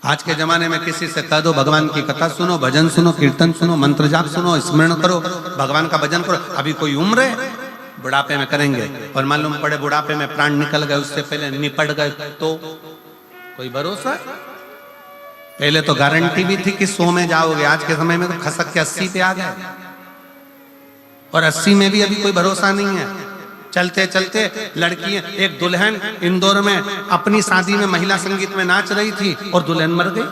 आज के जमाने में किसी से कह दो भगवान की कथा सुनो, भजन सुनो, कीर्तन सुनो, मंत्र जाप सुनो, स्मरण करो, भगवान का भजन करो। अभी कोई उम्र है बुढ़ापे में करेंगे और मालूम पड़े बुढ़ापे में प्राण निकल गए, उससे पहले निपट गए तो कोई भरोसा? पहले तो गारंटी भी थी कि 100 में जाओगे, आज के समय में तो खसक के 80 पे आ गए और 80 में भी अभी कोई भरोसा नहीं है। चलते चलते लड़की, एक दुल्हन इंदौर में अपनी शादी में महिला संगीत में नाच रही थी और दुल्हन मर गई।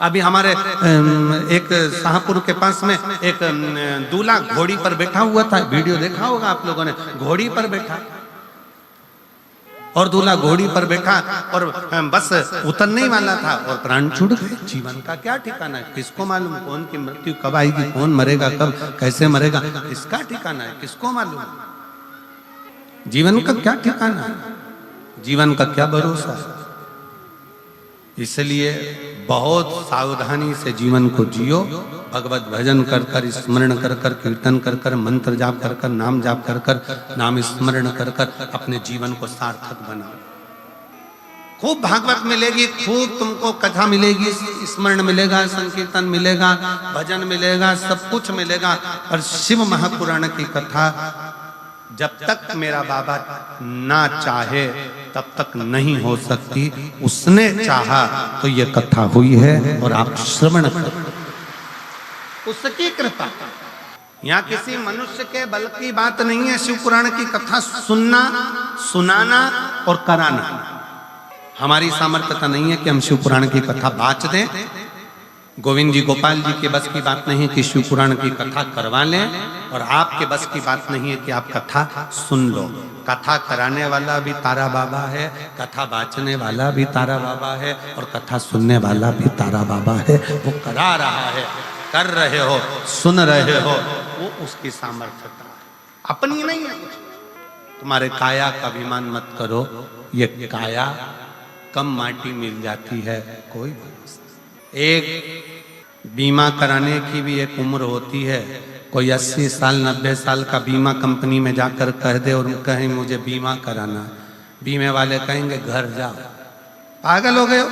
अभी हमारे एक शाहपुर के पास में एक दूल्हा घोड़ी पर बैठा हुआ था, वीडियो देखा होगा आप लोगों ने, घोड़ी पर बैठा और दूल्हा घोड़ी पर बैठा और बस उतरने ही वाला था और प्राण छूट गए। जीवन का क्या ठिकाना है, किसको मालूम कौन की मृत्यु कब आएगी, कौन मरेगा कब, कैसे मरेगा, इसका ठिकाना है, किसको मालूम? जीवन का क्या ठिकाना है, जीवन का क्या भरोसा है? इसलिए बहुत सावधानी से जीवन को जियो। भगवत भजन कर कर, स्मरण कर कर, कीर्तन कर कर, मंत्र जाप कर कर, नाम जाप कर कर, नाम स्मरण कर कर अपने जीवन को सार्थक बनाओ। खूब भागवत मिलेगी, खूब तुमको कथा मिलेगी, स्मरण मिलेगा, संकीर्तन मिलेगा, भजन मिलेगा, सब कुछ मिलेगा। और शिव महापुराण की कथा जब तक मेरा बाबा ना चाहे तब तक नहीं हो सकती। उसने चाहा तो ये कथा हुई है और आप श्रवण करो, उसकी कृपा। यहाँ किसी मनुष्य के बल की बात नहीं है। शिव पुराण की कथा सुनना, सुनाना और कराना हमारी सामर्थ्यता नहीं है कि हम शिव पुराण की कथा बाँच दें। गोविंद जी, गोपाल जी के बस की बात नहीं कि शिव पुराण की कथा करवा लें और आपके बस की बात नहीं है कि आप कथा सुन लो। कथा कराने वाला भी तारा बाबा है, कथा बाँचने वाला भी तारा बाबा है और कथा सुनने वाला भी तारा बाबा है। वो करा रहा है, कर रहे हो, सुन रहे हो, वो उसकी सामर्थ्यता है, अपनी नहीं है कुछ। तुम्हारे काया का अभिमान मत करो, ये काया कम माटी मिल जाती है, कोई भरोसा। एक बीमा कराने की भी एक उम्र होती है। कोई 80 साल 90 साल का बीमा कंपनी में जाकर कह दे और कहें मुझे बीमा कराना, बीमे वाले कहेंगे घर जाओ, पागल हो गए हो,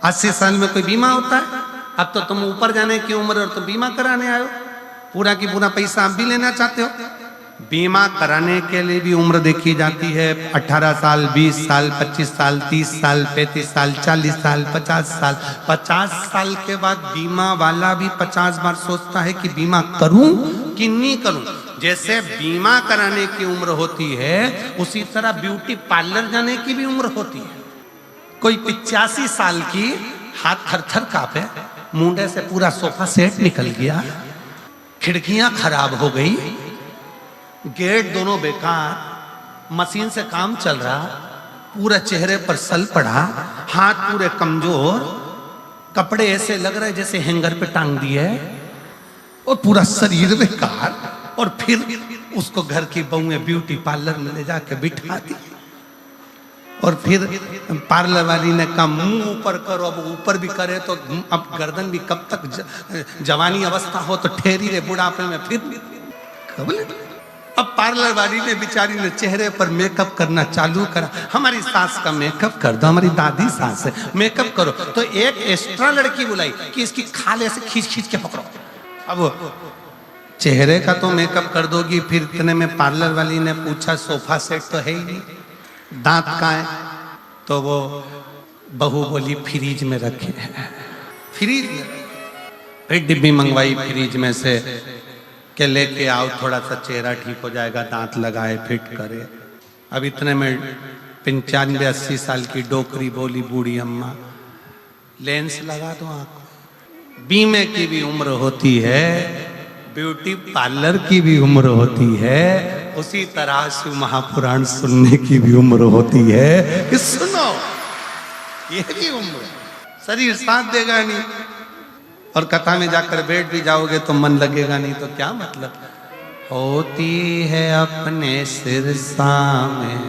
80 साल में कोई बीमा होता है? अब तो तुम ऊपर जाने की उम्र और तुम बीमा कराने आए हो, पूरा की पूरा पैसा आप भी लेना चाहते हो। बीमा कराने के लिए भी उम्र देखी जाती है, 18 साल, 20 साल, 25 साल, 30 साल, 35 साल, 40 साल, 50 साल। 50 साल के बाद बीमा वाला भी 50 बार सोचता है कि बीमा करूं कि नहीं करूं। जैसे बीमा कराने की उम्र होती है, उसी तरह ब्यूटी पार्लर जाने की भी उम्र होती है। कोई 85 साल की, हाथ थर थर कांपे, मुंडे से पूरा सोफा सेट निकल गया, खिड़कियां खराब हो गई, गेट दोनों बेकार, मशीन से काम चल रहा, पूरा चेहरे पर सल पड़ा, हाथ पूरे कमजोर, कपड़े ऐसे लग रहे जैसे हैंगर पे टांग दिए और पूरा शरीर बेकार। और फिर उसको घर की बहुएं ब्यूटी पार्लर में ले जाके बिठा दी और फिर पार्लर वाली ने कहा मुंह ऊपर करो। अब ऊपर भी करे तो अब गर्दन भी कब तक, जवानी अवस्था हो तो ठहरी रहे, बुढ़ापे में फिर कब। अब पार्लर वाली ने बेचारी ने चेहरे पर मेकअप करना चालू करा। हमारी सास का मेकअप कर दो, हमारी दादी सास है, मेकअप करो। तो एक एक्स्ट्रा लड़की बुलाई कि इसकी खाल ऐसे खींच खींच के पकड़ो। अब चेहरे का तो मेकअप कर दोगी, फिर इतने में पार्लर वाली ने पूछा सोफा सेट तो है ही नहीं, दांत कहाँ है? तो वो बहू बोली फ्रीज में रखे हैं। फ्रीज में फिर डिब्बी मंगवाई फ्रीज में से के लेके आओ, थोड़ा सा चेहरा ठीक हो जाएगा, दांत लगाए, फिट करे। अब इतने में 95-80 साल की डोकरी बोली बूढ़ी अम्मा, लेंस लगा दो आंखों। बीमे की भी उम्र होती है, ब्यूटी पार्लर की भी उम्र होती है, उसी तरह शिव महापुराण सुनने की भी उम्र होती है कि सुनो, ये भी उम्र, शरीर साथ देगा नहीं और कथा में जाकर बैठ भी जाओगे तो मन लगेगा नहीं, तो क्या मतलब। होती है अपने सिरसा में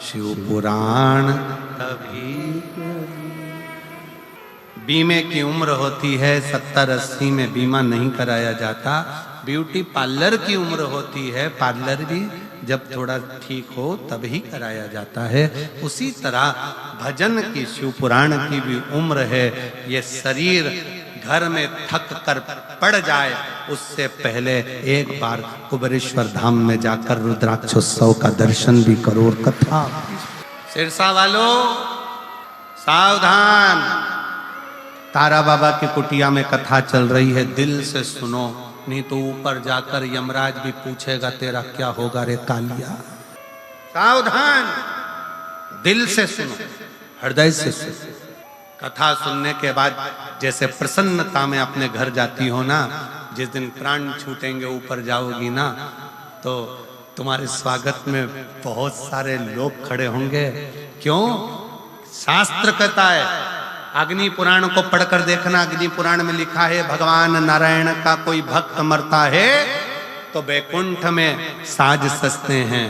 शिव पुराण तभी। बीमे की उम्र होती है 70-80 में बीमा नहीं कराया जाता। ब्यूटी पार्लर की उम्र होती है, पार्लर भी जब थोड़ा ठीक हो तभी कराया जाता है। उसी तरह भजन की, शिव पुराण की भी उम्र है। ये शरीर घर में थक कर पड़ जाए उससे पहले एक बार कुबेरेश्वर धाम में जाकर रुद्राक्षोत्सव का दर्शन भी करो और कथा। सिरसा वालों सावधान, तारा बाबा की कुटिया में कथा चल रही है, दिल से सुनो, नहीं तो ऊपर जाकर यमराज भी पूछेगा तेरा क्या होगा रे कालिया। सावधान, दिल से सुनो, हृदय से सुनो। कथा सुनने के बाद जैसे प्रसन्नता में अपने घर जाती हो ना, जिस दिन प्राण छूटेंगे ऊपर जाओगी ना, तो तुम्हारे स्वागत में बहुत सारे लोग खड़े होंगे। क्यों? शास्त्र कहता है, अग्नि पुराण को पढ़कर देखना, अग्नि पुराण में लिखा है भगवान नारायण का कोई भक्त मरता है तो बैकुंठ में साज सजते हैं।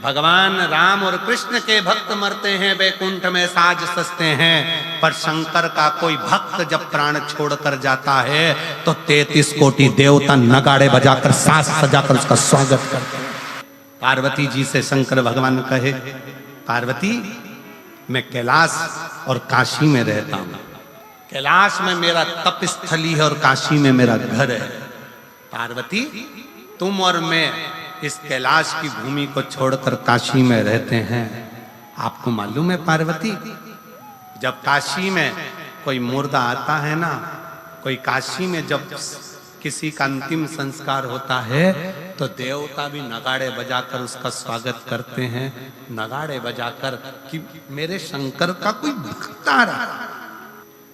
भगवान राम और कृष्ण के भक्त मरते हैं, बैकुंठ में साज सजते हैं। पर शंकर का कोई भक्त जब प्राण छोड़कर जाता है तो 33 कोटि देवता नगाड़े बजाकर साज सजाकर उसका स्वागत करते हैं। पार्वती जी से शंकर भगवान कहे, पार्वती मैं कैलाश और काशी में रहता हूं, कैलाश में मेरा तप स्थली है और काशी में मेरा घर है। पार्वती तुम और मैं इस कैलाश की भूमि को छोड़कर काशी में रहते हैं। आपको मालूम है पार्वती, जब काशी में कोई मुर्दा आता है ना, कोई काशी में जब किसी का अंतिम संस्कार होता है तो देवता भी नगाड़े बजाकर उसका स्वागत करते हैं, नगाड़े बजाकर कि मेरे शंकर का कोई भक्त आ रहा।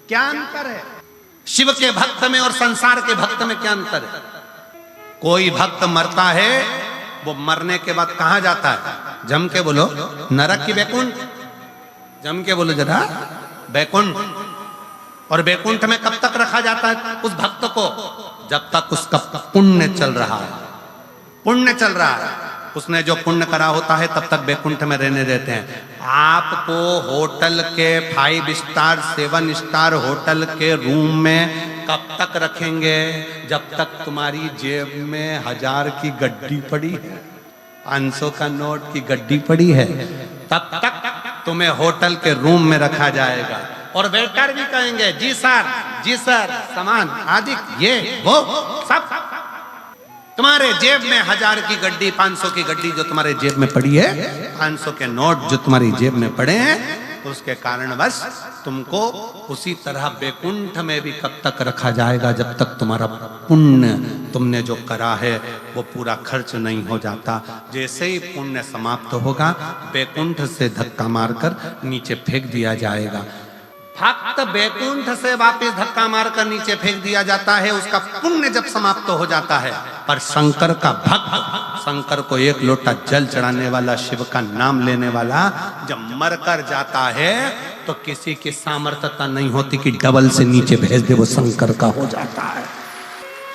क्या अंतर है शिव के भक्त में और संसार के भक्त में? क्या अंतर है? कोई भक्त मरता है, वो मरने के बाद कहां जाता है? जम के बोलो, नरक की बैकुंठ? जम के बोलो जरा, बैकुंठ। और बैकुंठ में कब तक रखा जाता है उस भक्त को? जब तक उसका पुण्य चल रहा है, पुण्य चल रहा है, उसने जो पुण्य करा होता है तब तक बैकुंठ में रहने देते हैं। आपको होटल के 5 स्टार 7 स्टार होटल के रूम में कब तक रखेंगे? जब तक तुम्हारी जेब में 1000 की गड्डी पड़ी है, 500 का नोट की गड्डी पड़ी है, तब तक तुम्हें होटल के रूम में रखा जाएगा। और वेटर भी कहेंगे जी सर, सामान आदि ये वो सब। तुम्हारे जेब में 1000 की गड्डी, 500 की गड्डी जो तुम्हारे जेब में पड़ी है, 500 के नोट जो तुम्हारी जेब में पड़े हैं, उसके कारण बस तुमको उसी तरह बैकुंठ में भी कब तक रखा जाएगा जब तक तुम्हारा पुण्य तुमने जो करा है वो पूरा खर्च नहीं हो जाता। जैसे ही पुण्य समाप्त होगा, बैकुंठ से धक्का मारकर नीचे फेंक दिया जाएगा। भक्त बैकुंठ से वापस धक्का मारकर नीचे फेंक दिया जाता है, उसका पुण्य जब समाप्त हो जाता है। पर शंकर का भक्त, शंकर को 1 लोटा जल चढ़ाने वाला, शिव का नाम लेने वाला जब मरकर जाता है तो किसी की सामर्थ्यता नहीं होती कि डबल से नीचे भेज दे, वो शंकर का हो जाता है।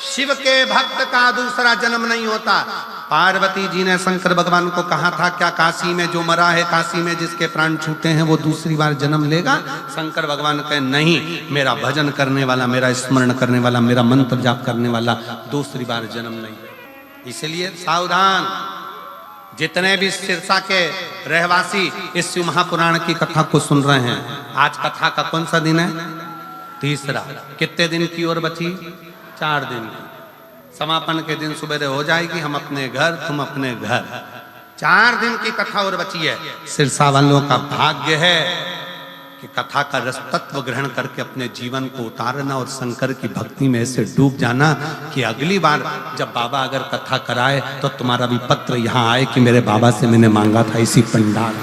शिव के भक्त का दूसरा जन्म नहीं होता। पार्वती जी ने शंकर भगवान को कहा था, क्या काशी में जो मरा है, काशी में जिसके प्राण छूटे हैं, वो दूसरी बार जन्म लेगा? शंकर भगवान कहे नहीं, मेरा भजन करने वाला, मेरा स्मरण करने वाला, मेरा मंत्र जाप करने वाला दूसरी बार जन्म नहीं। इसलिए सावधान, जितने भी सिरसा के रहवासी इस शिव महापुराण की कथा को सुन रहे हैं, आज कथा का कौन सा दिन है? तीसरा। कितने दिन की और बची? 4 दिन की। समापन के दिन सुबह हो जाएगी, हम अपने घर, तुम अपने घर। 4 दिन की कथा और बची है। सिरसा वालों का भाग्य है कि कथा का रस तत्व ग्रहण करके अपने जीवन को उतारना और शंकर की भक्ति में ऐसे डूब जाना कि अगली बार जब बाबा अगर कथा कराए तो तुम्हारा भी पत्र यहाँ आए कि मेरे बाबा से मैंने मांगा था इसी पंडाल।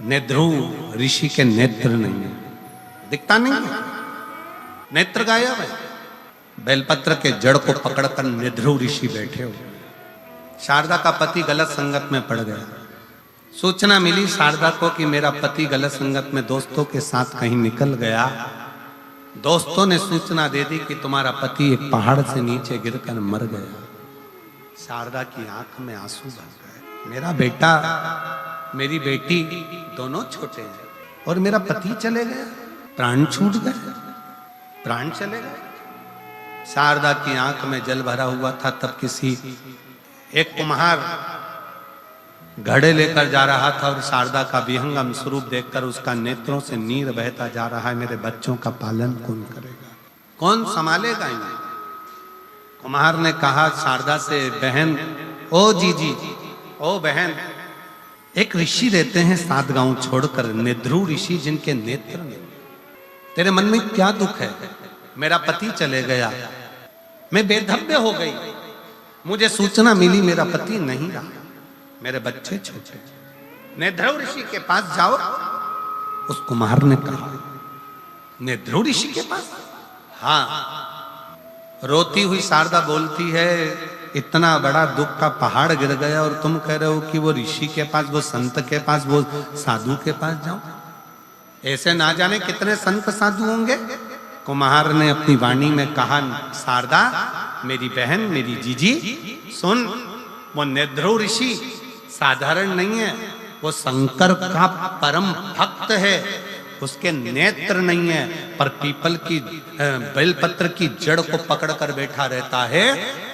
नेध्रु ऋषि के नेत्र नहीं है, दिखता नहीं है, नेत्र गायब है। बेलपत्र के जड़ को पकड़कर निध्रुव ऋषि बैठे हो। शारदा का पति गलत संगत में पड़ गया। सूचना मिली शारदा को कि मेरा पति गलत संगत में दोस्तों के साथ कहीं निकल गया। दोस्तों ने सूचना दे दी कि तुम्हारा पति एक पहाड़ से नीचे गिरकर मर गया। शारदा की आंख में आंसू भर गए। मेरा बेटा, मेरी बेटी दोनों छोटे हैं और मेरा पति चले गया, प्राण छूट गए, प्राण चले गए। शारदा की आंख में जल भरा हुआ था। तब किसी एक कुम्हार घड़े लेकर जा रहा था और शारदा का विहंगम स्वरूप देखकर उसका नेत्रों से नीर बहता जा रहा है। मेरे बच्चों का पालन कौन करेगा, कौन संभालेगा इन्हें? कुम्हार ने कहा शारदा से, बहन, ओ जीजी, ओ बहन, एक ऋषि रहते हैं 7 गांव छोड़कर, नेद्रु ऋषि, जिनके नेत्र नहीं। तेरे मन में क्या दुख है? मेरा पति चले गया, मैं बेधव्य हो गई, मुझे सूचना मिली मेरा पति नहीं रहा, मेरे बच्चे छोटे, नेद्रु ऋषि के पास जाओ। उस कुम्हार ने कहा, नेद्रु ऋषि के पास? हाँ। रोती हुई शारदा बोलती है, इतना बड़ा दुख का पहाड़ गिर गया और तुम कह रहे हो कि वो ऋषि के पास, वो संत के पास, वो साधु के पास जाओ? ऐसे ना जाने कितने संत साधु होंगे। कुम्हार ने अपनी वाणी में कहा, शारदा मेरी बहन, मेरी जीजी, सुन, वो नेद्रु ऋषि साधारण नहीं है, वो शंकर का परम भक्त है, उसके नेत्र नहीं है, पर पीपल की बेलपत्र की जड़ को पकड़कर बैठा रहता है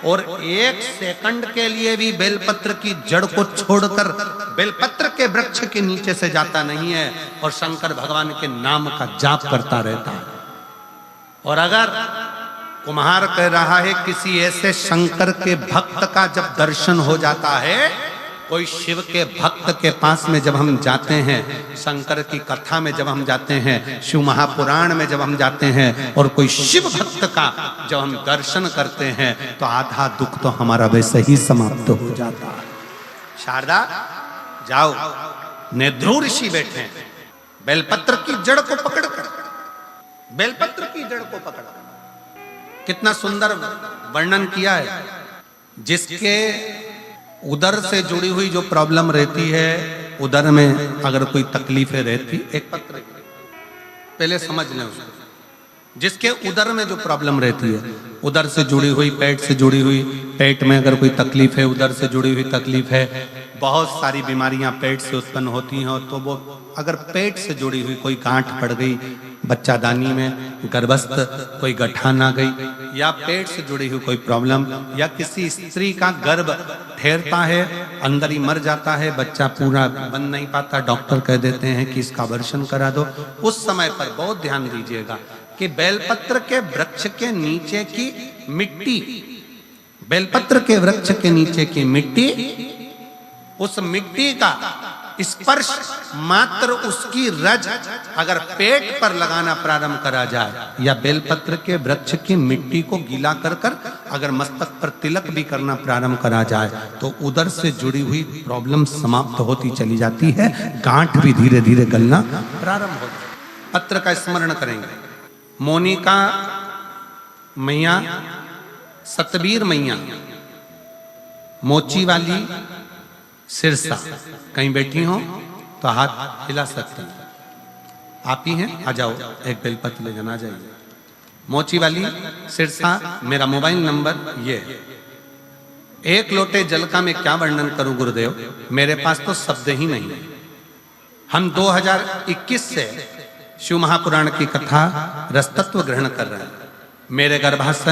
और 1 सेकंड के लिए भी बेलपत्र की जड़ को छोड़कर बेलपत्र के वृक्ष के नीचे से जाता नहीं है और शंकर भगवान के नाम का जाप करता रहता है। और अगर कुम्हार कह रहा है किसी ऐसे शंकर के भक्त का जब दर्शन हो जाता है, कोई शिव के भक्त के पास में जब हम जाते हैं, शंकर की कथा में जब हम जाते हैं, शिव महापुराण में जब हम जाते हैं और कोई शिव भक्त का जब हम दर्शन करते हैं, तो आधा दुख तो हमारा वैसे ही समाप्त हो जाता है। शारदा जाओ, नेद्रु ऋषि बैठे हैं, बेलपत्र की जड़ को पकड़कर, बेलपत्र की जड़ को पकड़, कितना सुंदर वर्णन किया है। जिसके उदर से जुड़ी हुई जो प्रॉब्लम रहती है, उदर में अगर कोई तकलीफें रहती, एक पत्र पहले समझ लें उसको। जिसके उदर में जो प्रॉब्लम रहती है, उदर से जुड़ी हुई, पेट से जुड़ी हुई, पेट में अगर कोई तकलीफ है, उदर से जुड़ी हुई तकलीफ है, बहुत सारी बीमारियां पेट से उत्पन्न होती हैं। तो वो अगर पेट से जुड़ी हुई कोई गांठ पड़ गई, बच्चादानी में गर्भस्थ कोई गठान आ गई, या पेट से जुड़ी हुई कोई प्रॉब्लम, या किसी स्त्री का गर्भ ठहरता है, अंदर ही मर जाता है, बच्चा पूरा बन नहीं पाता, डॉक्टर कह देते हैं कि इसका अबॉर्शन करा दो, उस समय पर बहुत ध्यान दीजिएगा कि बेलपत्र के वृक्ष के नीचे की मिट्टी, बेलपत्र के वृक्ष के नीचे की मिट्टी, उस मिट्टी का स्पर्श मात्र, उसकी रज अगर पेट पर लगाना प्रारंभ करा जाए, या बेलपत्र के वृक्ष की मिट्टी को गीला कर कर अगर मस्तक पर तिलक भी करना प्रारंभ करा जाए, तो उधर से जुड़ी हुई प्रॉब्लम समाप्त होती चली जाती है, गांठ भी धीरे धीरे गलना प्रारंभ होता है। पत्र का स्मरण करेंगे। मोनिका मैया, सतबीर मैया, मोची वाली सिरसा, कहीं बैठी हो तो हाथ हिला सकते हैं। आप ही हैं, आ जाओ, एक बेलपत्र ले जाना, जाइए। मोची वाली सिरसा, मेरा मोबाइल नंबर ये। 1 लोटे जल का मैं क्या वर्णन करूं गुरुदेव, मेरे पास तो शब्द ही नहीं है। हम 2021 से शिव महापुराण की कथा रसतत्व ग्रहण कर रहे हैं। मेरे गर्भाशय